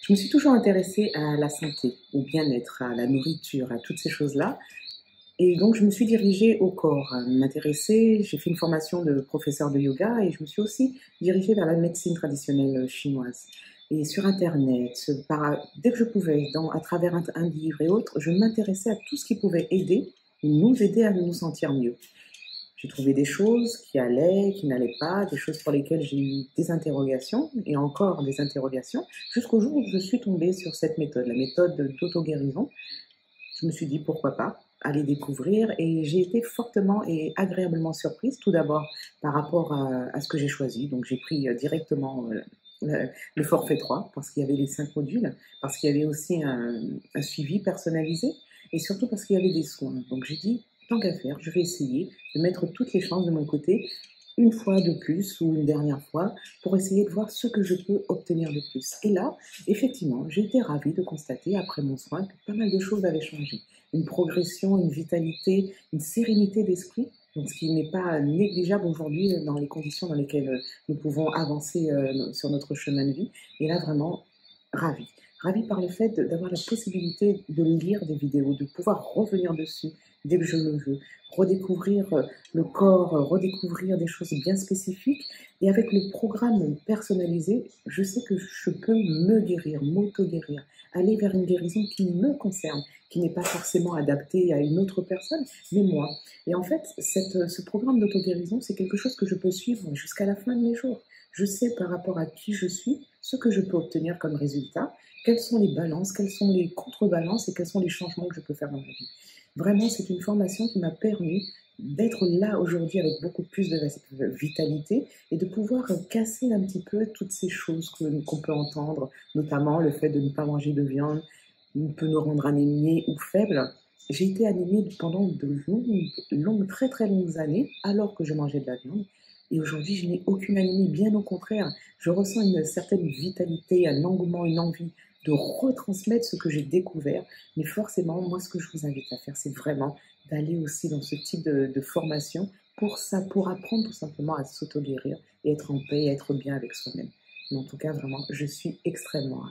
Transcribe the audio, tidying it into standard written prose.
Je me suis toujours intéressée à la santé, au bien-être, à la nourriture, à toutes ces choses-là. Et donc, je me suis dirigée au corps, à m'intéresser. J'ai fait une formation de professeur de yoga et je me suis aussi dirigée vers la médecine traditionnelle chinoise. Et sur Internet, dès que je pouvais, à travers un livre et autres, je m'intéressais à tout ce qui pouvait aider, nous aider à nous sentir mieux. J'ai trouvé des choses qui allaient, qui n'allaient pas, des choses pour lesquelles j'ai eu des interrogations et encore des interrogations, jusqu'au jour où je suis tombée sur cette méthode, la méthode d'auto-guérison. Je me suis dit pourquoi pas aller découvrir et j'ai été fortement et agréablement surprise, tout d'abord par rapport à ce que j'ai choisi. Donc j'ai pris directement le forfait 3 parce qu'il y avait les 5 modules, parce qu'il y avait aussi un suivi personnalisé et surtout parce qu'il y avait des soins. Donc j'ai dit, tant qu'à faire, je vais essayer de mettre toutes les chances de mon côté une fois de plus ou une dernière fois pour essayer de voir ce que je peux obtenir de plus. Et là, effectivement, j'ai été ravie de constater après mon soin que pas mal de choses avaient changé. Une progression, une vitalité, une sérénité d'esprit, donc ce qui n'est pas négligeable aujourd'hui dans les conditions dans lesquelles nous pouvons avancer sur notre chemin de vie. Et là, vraiment, ravie. Ravie par le fait d'avoir la possibilité de lire des vidéos, de pouvoir revenir dessus dès que je le veux, redécouvrir le corps, redécouvrir des choses bien spécifiques. Et avec le programme personnalisé, je sais que je peux me guérir, m'auto-guérir, aller vers une guérison qui me concerne, qui n'est pas forcément adaptée à une autre personne, mais moi. Et en fait, ce programme d'auto-guérison, c'est quelque chose que je peux suivre jusqu'à la fin de mes jours. Je sais par rapport à qui je suis, ce que je peux obtenir comme résultat, quelles sont les balances, quelles sont les contrebalances et quels sont les changements que je peux faire dans ma vie. Vraiment, c'est une formation qui m'a permis d'être là aujourd'hui avec beaucoup plus de vitalité et de pouvoir casser un petit peu toutes ces choses qu'on peut entendre, notamment le fait de ne pas manger de viande peut nous rendre anémiés ou faibles. J'ai été anémiée pendant de longues, très très longues années alors que je mangeais de la viande. Et aujourd'hui, je n'ai aucune anémie, bien au contraire. Je ressens une certaine vitalité, un engouement, une envie de retransmettre ce que j'ai découvert. Mais forcément, moi, ce que je vous invite à faire, c'est vraiment d'aller aussi dans ce type de formation pour ça, pour apprendre tout simplement à s'auto-guérir et être en paix et être bien avec soi-même. Mais en tout cas, vraiment, je suis extrêmement